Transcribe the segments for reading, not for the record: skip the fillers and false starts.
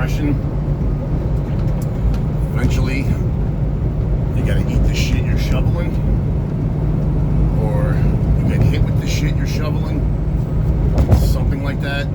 expression. Eventually, you gotta eat the shit you're shoveling, or you get hit with the shit you're shoveling. Something like that,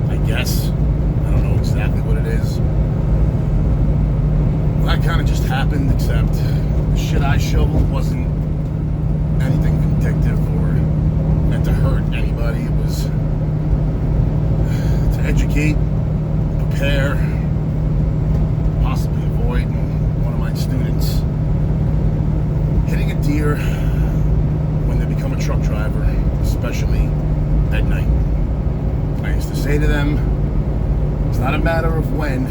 I guess. I don't know exactly what it is. Well, that kind of just happened, except the shit I shoveled wasn't anything vindictive or meant to hurt anybody. It was to educate, prepare, possibly avoid one of my students hitting a deer when they become a truck driver, especially at night. I used to say to them, it's not a matter of when,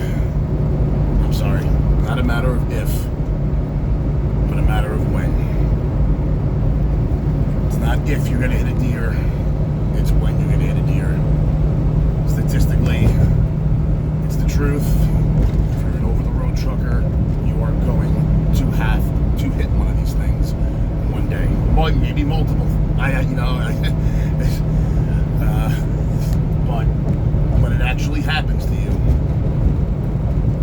I'm sorry, not a matter of if, but a matter of when. It's not if you're gonna hit a deer, it's when you're gonna hit a deer. Statistically, it's the truth. If you're an over-the-road trucker, you are going to have to hit one of these things one day. Well, maybe multiple. But when it actually happens to you,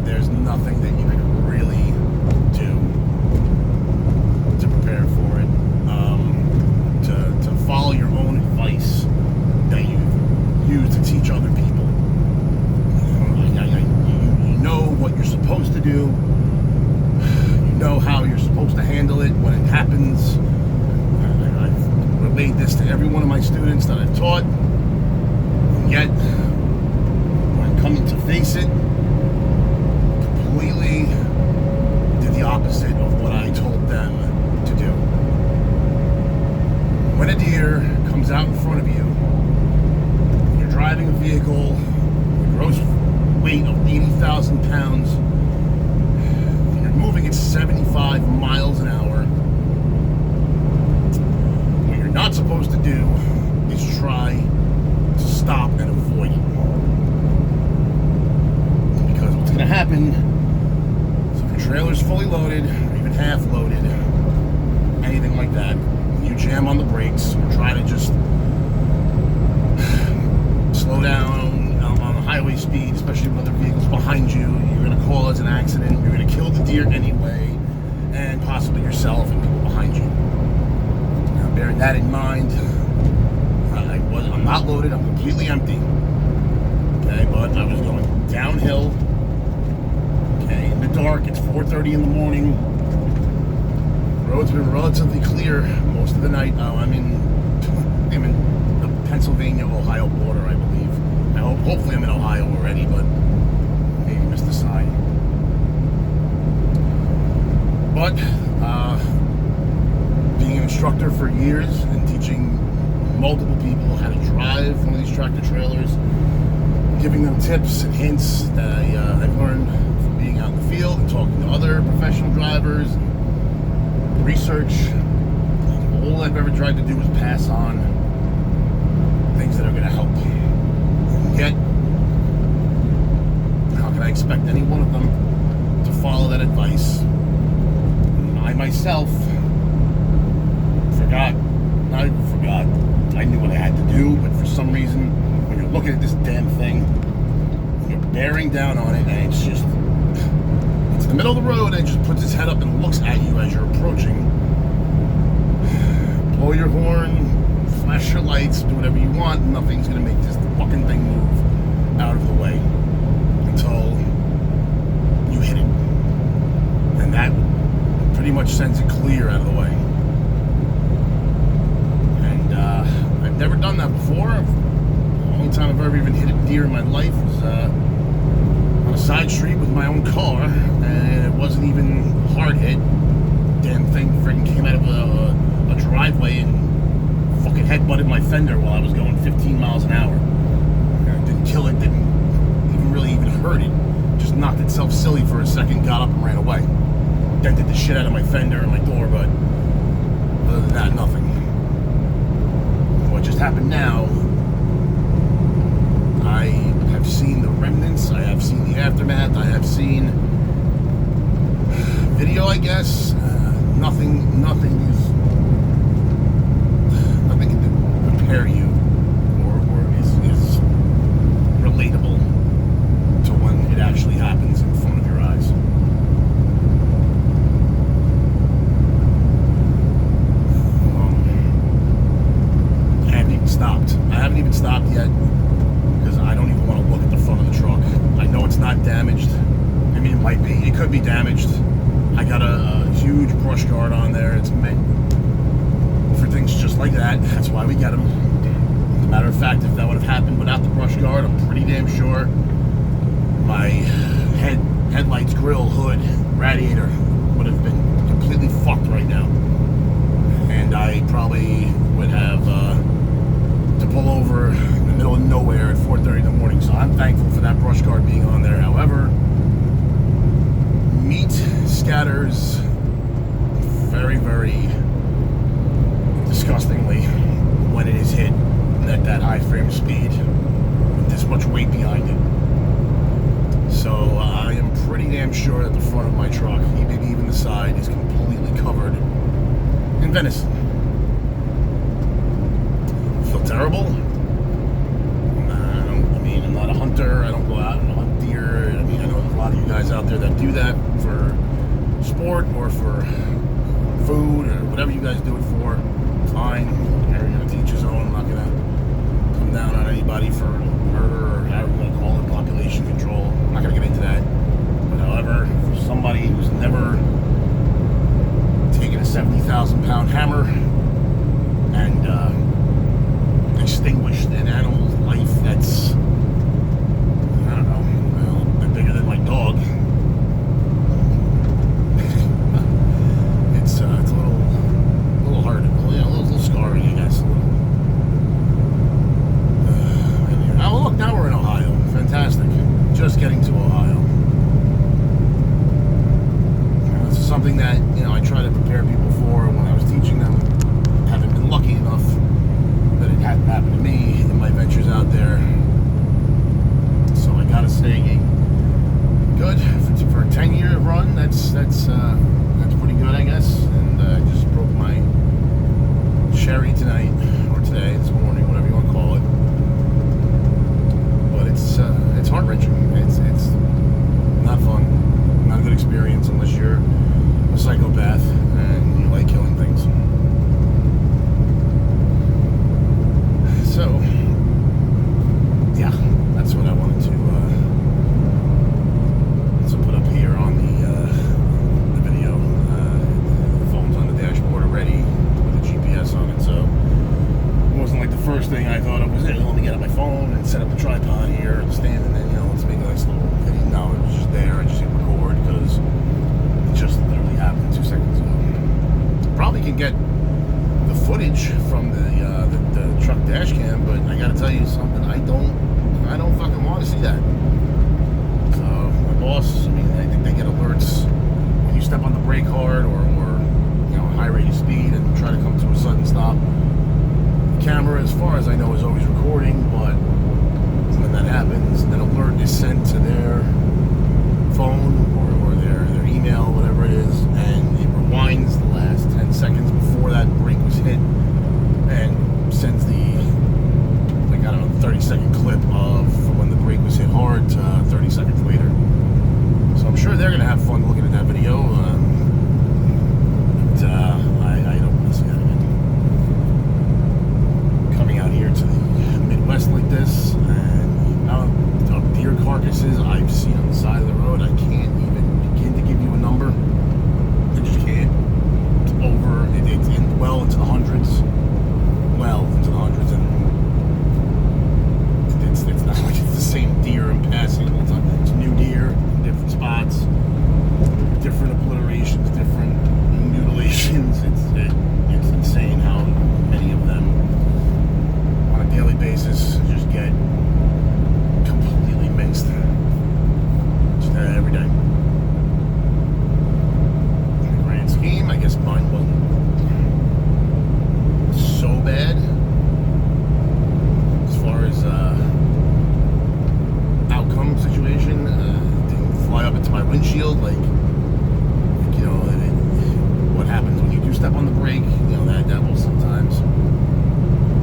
there's nothing that you can really do to prepare for it. To follow your own advice that you use to teach other people. You know what you're supposed to do. You know how you're supposed to handle it when it happens. I've relayed this to every one of my students that I've taught. And yet, when coming to face it, completely did the opposite of what I told them to do. When a deer comes out in front of you, and you're driving a vehicle with a gross weight of 80,000 pounds, and you're moving at 75 miles an hour, what you're not supposed to do is try to stop and avoid it. Because what's going to happen is if your trailer's fully loaded, or even half loaded, anything like that, you jam on the brakes or try to just slow down on the highway speed, especially when other vehicles behind you, you're going to cause an accident, you're going to kill the deer anyway, and possibly yourself and people behind you. Now, bearing that in mind, I'm not loaded, I'm completely empty. Okay, but I was going downhill. Okay, in the dark, it's 4:30 in the morning. The road's been relatively clear most of the night. I'm in the Pennsylvania-Ohio border, I believe. Hopefully I'm in Ohio already, but maybe missed the sign. But being an instructor for years and teaching multiple people how to drive one of these tractor trailers, giving them tips and hints that I've learned from being out in the field and talking to other professional drivers, and research. All I've ever tried to do is pass on things that are going to help. And yet, how can I expect any one of them to follow that advice? I myself not even forgot. I knew what I had to do, but for some reason, when you're looking at this damn thing, you're bearing down on it, and it's in the middle of the road, and it just puts its head up and looks at you as you're approaching. Blow your horn, flash your lights, do whatever you want, nothing's gonna make this fucking thing move out of the way until you hit it. And that pretty much sends it clear out of the way. I've never done that before. The only time I've ever even hit a deer in my life was on a side street with my own car, and it wasn't even hard hit. Damn thing freaking came out of a driveway and fucking headbutted my fender while I was going 15 miles an hour. It didn't kill it, didn't even hurt it. Just knocked itself silly for a second, got up and ran away. Dented the shit out of my fender and my door, but other than that, nothing. What just happened now, I have seen the remnants, I have seen the aftermath, I have seen video, I guess. Nothing can prepare you or is relatable to when it even stopped yet because I don't even want to look at the front of the truck. I know it's not damaged. I mean, it might be. It could be damaged. I got a huge brush guard on there. It's meant for things just like that. That's why we get them. As a matter of fact, if that would have happened without the brush guard, I'm pretty damn sure my headlights, grill, hood, radiator would have been completely fucked right now. And I probably would have to pull over in the middle of nowhere at 4:30 in the morning. So I'm thankful for that brush guard being on there. However, meat scatters very, very disgustingly when it is hit at that high frame speed with this much weight behind it. So I am pretty damn sure that the front of my truck, maybe even the side, is completely covered in venison. I feel terrible. I'm not a hunter. I don't go out and hunt deer. I mean, I know there's a lot of you guys out there that do that for sport or for food or whatever you guys do it for. Fine. You're going to teach his own. I'm not going to come down on anybody for murder or however you want to call it, population control. I'm not going to get into that. But however, for somebody who's never taken a 70,000-pound hammer and extinguished an animal's life that's, I don't know, a bit bigger than my dog. It's a little hard, a little scarring, I guess. Oh, look, now we're in Ohio. Fantastic. Just getting to Ohio. This is something that, I try to prepare people for when I was teaching them. Haven't been lucky enough that it hadn't happened to me in my ventures out there. So I gotta say, good for a 10-year run. That's pretty good, I guess. And I just broke my cherry tonight or today, this morning, whatever you want to call it. But it's heart-wrenching. It's not fun. Not a good experience unless you're a psychopath and you like killing things. So, yeah, that's what I wanted to put up here on the video. The phone's on the dashboard already with the GPS on it, so it wasn't like the first thing I thought of was, hey, let me get out my phone and set up the tripod here and stand and then, let's make a nice little video. No, it was just there. I just hit record because it just literally happened 2 seconds ago. Probably can get the footage from the truck dash cam, but I gotta tell you something, I don't fucking want to see that. So my boss, I think they get alerts when you step on the brake hard or high rate of speed and try to come to a sudden stop. The camera, as far as I know, is always recording, but when that happens, an alert is sent to their phone or their email, whatever it is, and it rewinds the last 10 seconds before that brake was hit and sends the 30-second clip of from when the brake was hit hard to 30 seconds later. So I'm sure they're going to have fun looking at that video. But I don't want to see that again. Coming out here to the Midwest like this, and the amount of deer carcasses I've seen on the side of the road, I can't even begin to give you a number. I just can't. It's well into the hundreds. Well into the hundreds, and it's not like it's the same deer in passing. It's new deer, different spots, different obliterations, different mutilations. It's insane how many of them on a daily basis just get completely minced. Just every day. In the grand scheme, I guess mine wasn't so bad as far as outcome situation. Didn't fly up into my windshield like what happens when you do step on the brake. That will sometimes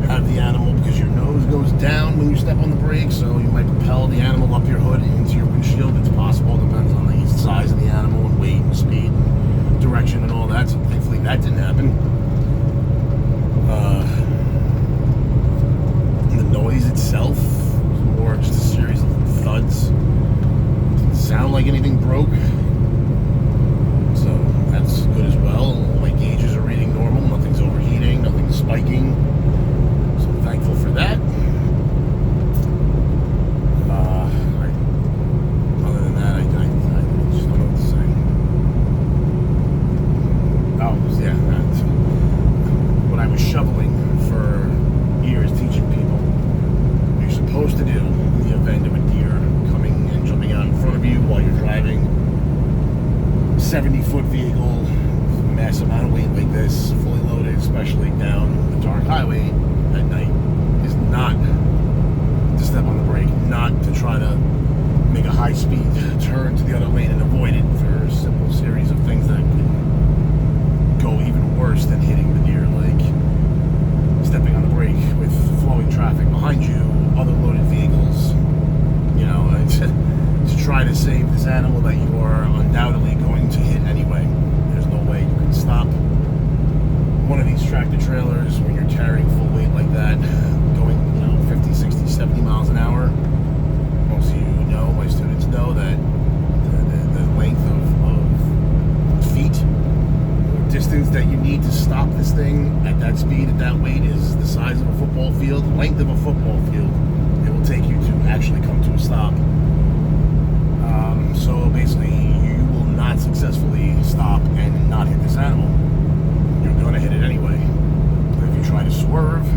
have the animal, because your nose goes down when you step on the brake, so you might propel the animal up your hood into your windshield. It's possible, depends on the size of the animal and weight and speed and direction and all that. So thankfully that didn't happen. And the noise supposed to do in the event of a deer coming and jumping out in front of you while you're driving. 70-foot vehicle, massive amount of weight like this, fully loaded, especially down a dark highway at night, is not to step on the brake, not to try to make a high-speed turn to the other lane and avoid it for a simple series of things that could go even worse than hitting the deer, like stepping on the brake with flowing traffic behind you, other loaded vehicles, you know, to try to save this animal that you are undoubtedly going to hit anyway. There's no way you can stop one of these tractor trailers when you're carrying full weight like that, going, you know, 50, 60, 70 miles an hour. Most of you know, my students know that the length of feet or distance that you need to stop this thing at that speed, at that weight, is the size of a football field, the length of a football field. It will take you to actually come to a stop. So basically, you will not successfully stop and not hit this animal. You're going to hit it anyway. If you try to swerve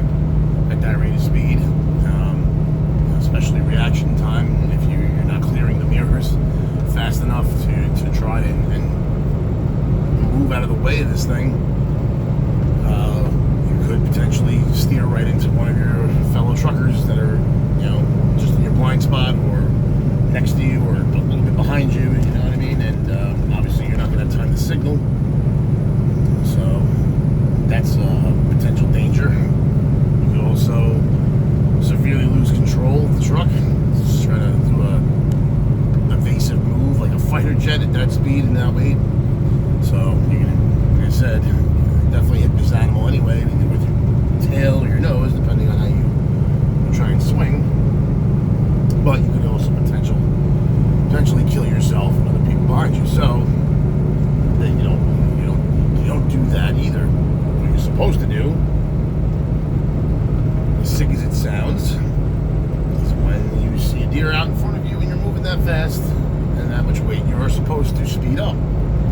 at that rate of speed, especially reaction time, if you're not clearing the mirrors fast enough to try and move out of the way of this thing, you could potentially steer right into one of your fellow truckers that are, you know, just in your blind spot or next to you or a little bit behind you, you know what I mean? And obviously you're not going to have time to signal. So that's a potential danger. You could also severely lose control of the truck. Just trying to do a evasive move like a fighter jet at that speed and that weight. So you can, like I said, definitely hit this animal anyway, either with your tail or your nose, depending on how you try and swing. But you could also potentially kill yourself and other people behind you. So then you don't do that either. What you're supposed to do, as sick as it sounds, is when you see a deer out in front of you and you're moving that fast and that much weight, you're supposed to speed up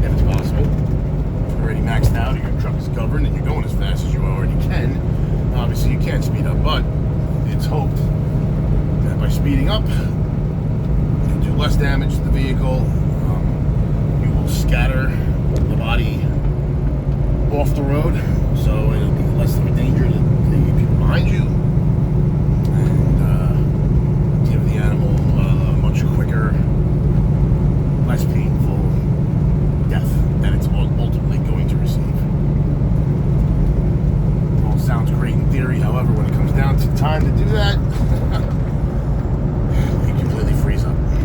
if it's possible. If you're already maxed out or your truck is governed and you're going as fast as you already can, obviously you can't speed up, but it's hoped that by speeding up, you'll do less damage to the vehicle. You will scatter the body off the road, so it'll be less of a danger